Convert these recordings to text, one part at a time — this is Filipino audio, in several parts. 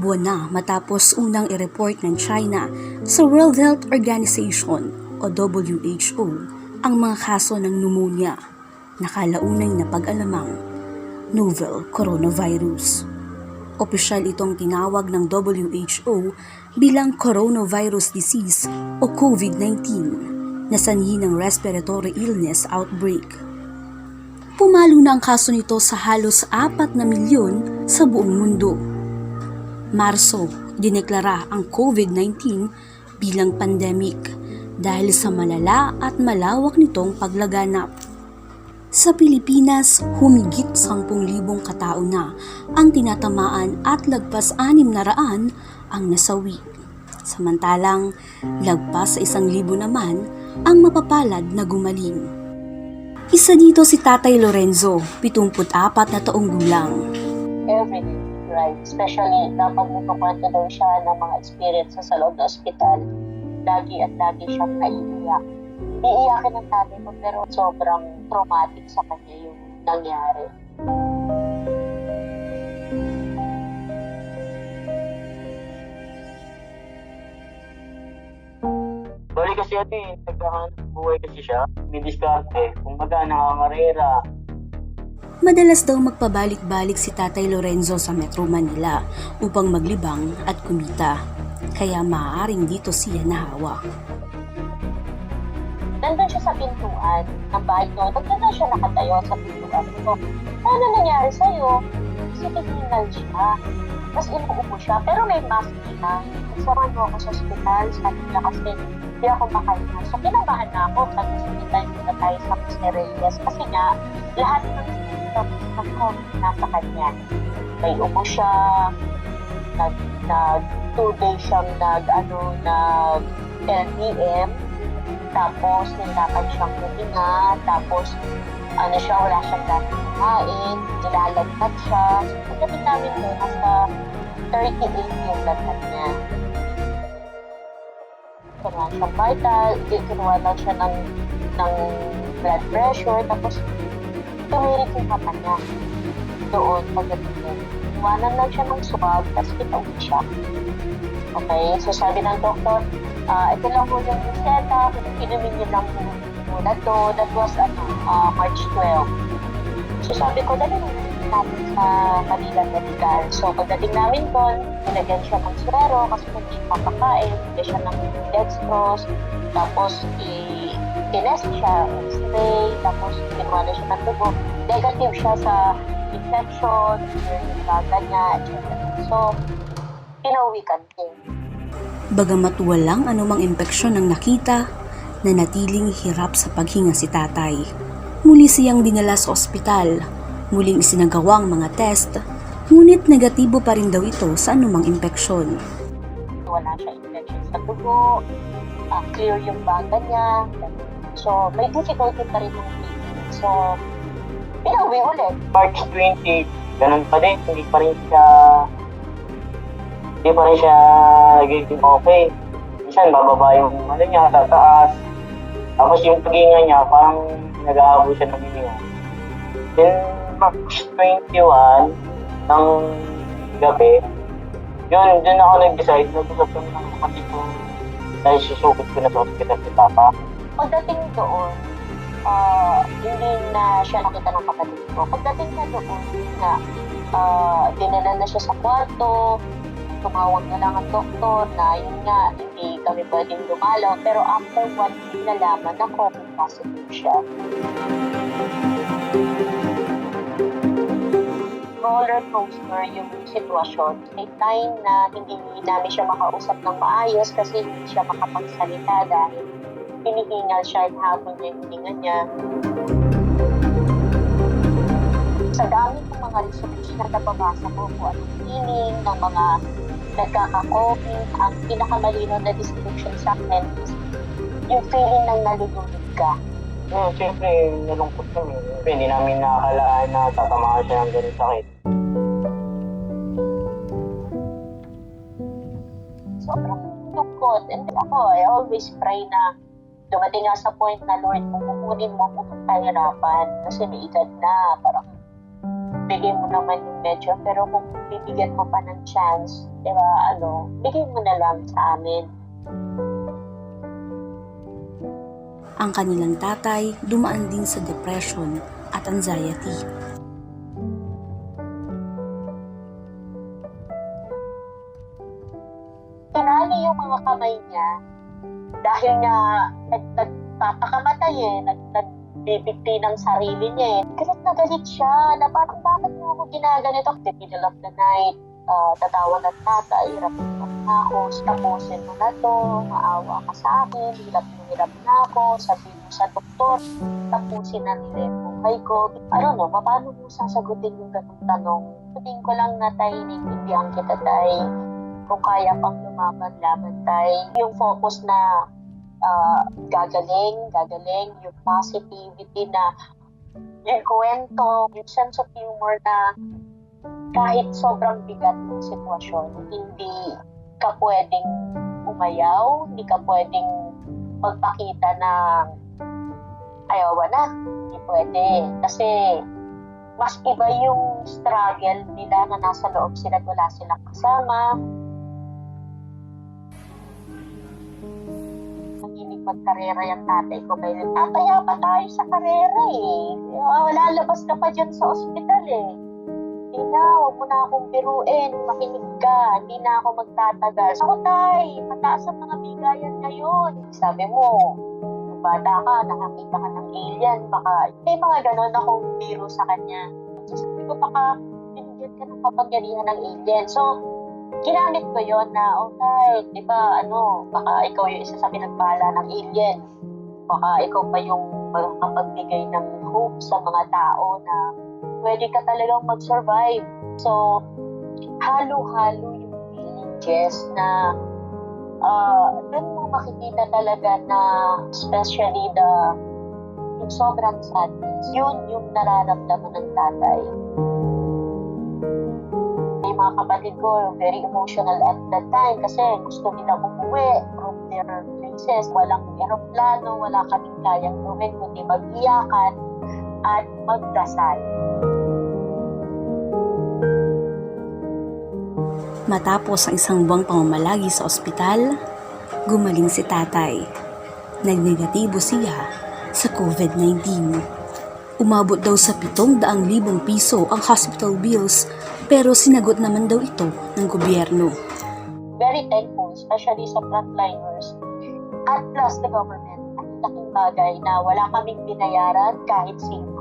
buwan na matapos unang i-report ng China sa World Health Organization o WHO ang mga kaso ng pneumonia na kalaunay na pag-alamang novel coronavirus. Opisyal itong tinawag ng WHO bilang coronavirus disease o COVID-19 na sanhi ng respiratory illness outbreak. Pumalo na ang kaso nito sa halos 4 na milyon sa buong mundo. Marso, dineklara ang COVID-19 bilang pandemic dahil sa malala at malawak nitong paglaganap. Sa Pilipinas, humigit 10,000 katao na ang tinatamaan at lagpas 600 ang nasawi. Samantalang, lagpas sa 1,000 naman ang mapapalad na gumaling. Isa dito si Tatay Lorenzo, 74 na taong gulang. Everyday, right? Especially kapag nagkukwento daw siya ng mga experiences sa loob ng ospital, lagi at lagi siyang naiiyak. Iiyakin ng tatay ko pero sobrang traumatic sa kanya yung nangyari. Bali kasi nagkahanap buhay kasi siya, may diskarte, kumbaga nangangarera. Madalas daw magpabalik-balik si Tatay Lorenzo sa Metro Manila upang maglibang at kumita, kaya maaaring dito siya nahawak. Nandun siya sa pintuan ng bahay ko. Nandun siya nakatayo sa pintuan ko. Ano nangyari sa'yo? Kasi tiginal siya. Tapos inuupo siya. Pero may mask siya. Nagsamahan mo ako sa ospital. Sabi niya kasi hindi ako makahinga. So kinabahan na ako. Nag-hospital na tayo sa Reyes. Kasi nga, lahat ng symptoms ng COVID nasa kanya. May ubo siya. Nag 2 days siyang nag-LDM. Tapos, nilakad siyang huminga, tapos, wala siyang dati kumain, nilalagkat siya. So, pagdating namin doon, nasa 38 yung lagkat niya. Kinuha siyang vital, kinuha lang siya ng blood pressure, tapos, tumirik yung mata niya. Doon, pagdating doon. Iwanan lang siya ng swab, tapos kitauwi siya. Okay, so sabi ng doktor, ito lang po yung reseta, inumin niyo lang muna to. That was March 12. So sabi ko, dali natin sa Manila Medical. So pagdating namin doon, nilagyan siya ng suero kasi hindi siya papakain, nilagyan siya ng dextrose, tapos i-test siya, x-ray, tapos kinuha na siya ng dugo. Negative siya sa infection, yung baga niya, etc. So, pinauwikan din. Bagamat walang anumang impeksyon ang nakita, nanatiling hirap sa paghinga si tatay. Muli siyang dinala sa ospital, muling isinagawang mga test, ngunit negatibo pa rin daw ito sa anumang impeksyon. Wala siya infection sa dugo, clear yung baga niya, so may difficulty pa rin yung breathing. So, pinauwi ulit. March 20, ganun pa din, hindi pa rin siya nagiging okay. Minsan, bababa yung niya, tataas. Tapos yung paghinga niya, parang nag-aabo siya ng hininga. Then, March 21 ng gabi, doon ako nag-decide, nag-usap kami ng kapatid ko dahil susukot ko na sa hospital si Papa. Pagdating doon, hindi na siya nakita ng kapatid ko. Pagdating na doon, dinala na siya sa kwarto, tumawag na lang ang doktor na yun nga, hindi kami pwedeng dumalaw. Pero after 1 week nalaman na COVID positive siya. Roller coaster yung sitwasyon. May time na hindi namin siya makausap ng maayos kasi hindi siya makapagsalita dahil hinihingal siya at hapon niya yung hininga niya. Sa dami ng mga research na nababasa ko kung anong feeling ng mga nagkaka-COVID, ang pinakamalinaw na description sa akin is yung feeling ng nalulunod ka. Siyempre, nalungkot kami. Hindi namin nakakalaan na tatamaan siya ng ganun sakit. Sobrang lungkot. And I always pray na dumating nga sa point na, Lord, kung kukunin mo kung kahirapan kasi may edad na, parang bigay mo naman yung medyo, pero kung bibigyan mo pa ng chance, diba, bigay mo na lang sa amin. Ang kanilang tatay dumaan din sa depression at anxiety. Tinali yung mga kamay niya dahil nga nagpapakamatay nagbibigti ng sarili niya eh. Galit na galit siya na parang bakit mo ako ginaganito? The middle of the night, tatawa ng tatay, hirap na ako, tapusin mo na to, maawa ka sa akin, hirap na ako, sabihin mo sa doktor, tapusin na nila yung buhay ko. Paano mo sasagutin yung ganung tanong? Sabihin ko lang na tayo, naiintindihan kita tayo, kung kaya pang lumaban-laban tayo. Yung focus na gagaling, yung positivity na yung kwento, yung sense of humor na kahit sobrang bigat ng sitwasyon, hindi ka pwedeng umayaw, hindi ka pwedeng magpakita ng ayaw na, hindi pwede. Kasi mas iba yung struggle nila na nasa loob sila at wala silang kasama. Nanginig magkarera yung tatay ko. Kaya tataya pa tayo sa karera eh. Lalabas ka pa dyan sa ospital eh. Hindi na, huwag mo na akong biruin. Makinig ka. Hindi na ako magtatagal. Ako tay, mataas ang mga bigayan ngayon. Sabi mo, kung bata ka, nakakita ka ng alien, baka may mga ganon akong biro sa kanya. Sabi ko, baka binigyan ka ng kapangyarihan ng alien. So, ginamit ko yon na, okay, di ba, baka ikaw yung isa sa pinagbahala ng alien. Baka ikaw pa yung makapagbigay ng hope sa mga tao na pwede ka talagang mag-survive. So, halo-halo yung feelings na doon mo makikita talaga na especially yung sobrang sadness, yun yung nararamdaman ng tatay. Mga kapatid ko, very emotional at that time kasi gusto nila umuwi from their places. Walang aeroplano, wala kaming kayang gawin kundi mag-iyakan at magdasal. Matapos ang isang buwang pamamalagi sa ospital, gumaling si tatay. Nagnegatibo siya sa COVID-19. Umabot daw sa 700,000 piso ang hospital bills pero sinagot naman daw ito ng gobyerno. Very thankful, especially sa frontliners at plus the government. Ang laking bagay na wala kaming binayaran kahit 5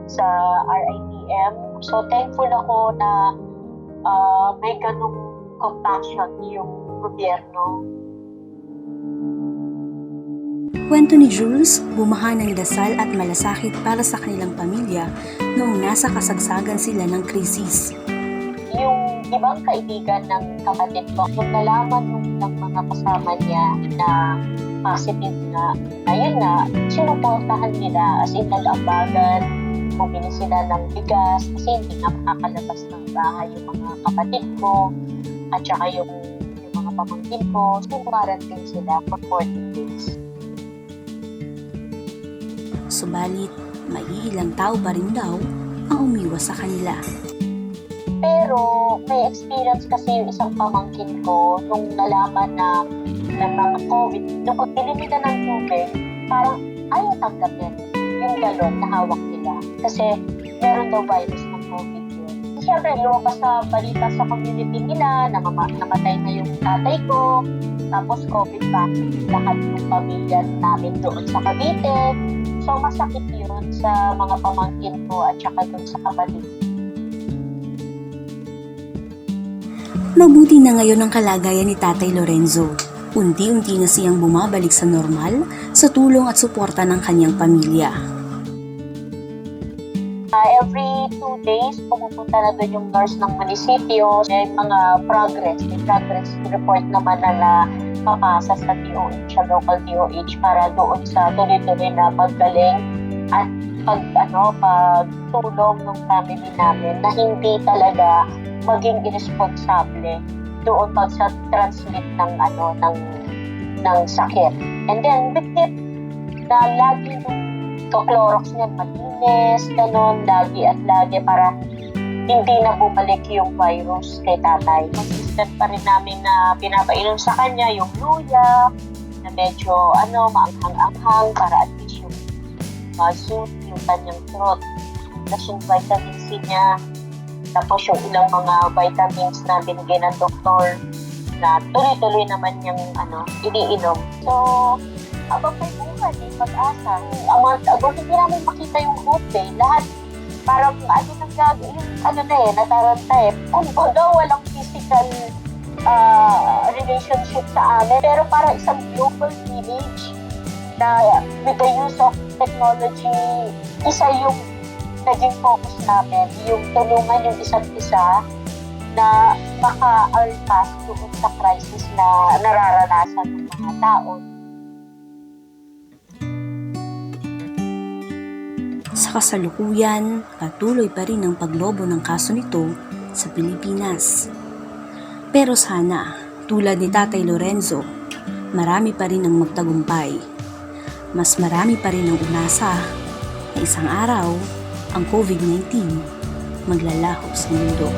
sa RITM. So thankful ako na may ganung compassion yung gobyerno. Kwento ni Jules, bumaha ng dasal at malasakit para sa kanilang pamilya noong nasa kasagsagan sila ng krisis. Yung ibang kaibigan ng kapatid ko, nung nalaman ng mga kasama niya na positive na, ayun na, sinuportahan nila as in nag-ambagan, bumili sila ng bigas kasi hindi na makakalabas ng bahay yung mga kapatid ko at saka yung mga pamangkin ko. So, quarantine sila for 14 days. Subalit, may ilang tao pa rin daw ang umiwas sa kanila. Pero may experience kasi yung isang pamangkin ko nung nalaman na mga COVID, nung pagbili nila ng tubig, parang ayaw tanggapin yung galon na hawak nila. Kasi meron daw virus ng COVID yun. Siyempre, lumabas sa balita sa community nila, namatay na yung tatay ko, tapos COVID pa lahat ng pamilya namin doon sa Cavite. So, masakit yun sa mga pamangkin ko at saka doon sa kapatid. Mabuti na ngayon ang kalagayan ni Tatay Lorenzo. Unti-unti na siyang bumabalik sa normal sa tulong at suporta ng kanyang pamilya. Every 2 days, pumupunta na doon yung nurse ng munisipyo. May mga progress report naman na papasa sa DOH, sa local DOH para doon sa tuloy-tuloy na paggaling at pagtulong ng family namin na hindi talaga maging irresponsable doon pag sa transmit ng sakit. And then with it na lagi yung Clorox niyan malinis, ganon, lagi at lagi para hindi na bumalik yung virus kay tatay. Consistent pa rin namin na pinapainom sa kanya yung luya, na medyo maanghang-anghang para at least yung soothe yung kanyang throat. Tapos yung vitamin C niya, tapos yung ilang mga vitamins na binigay ng doktor na tuloy-tuloy naman yung iniinom. So, habang may buhay, may pag-asa. A month ago, hindi namin makita yung hope eh. Lahat parang nataranta eh. Kumbaga, walang physical relationship sa amin. Pero parang isang global village na with the use of technology, isa yung naging focus namin, yung tulungan yung isa't isa na maka-alpas doon sa crisis na nararanasan ng mga tao. Sa kasalukuyan, patuloy pa rin ang paglobo ng kaso nito sa Pilipinas. Pero sana, tulad ni Tatay Lorenzo, marami pa rin ang magtagumpay. Mas marami pa rin ang umasa na isang araw, ang COVID-19 maglalaho sa mundo.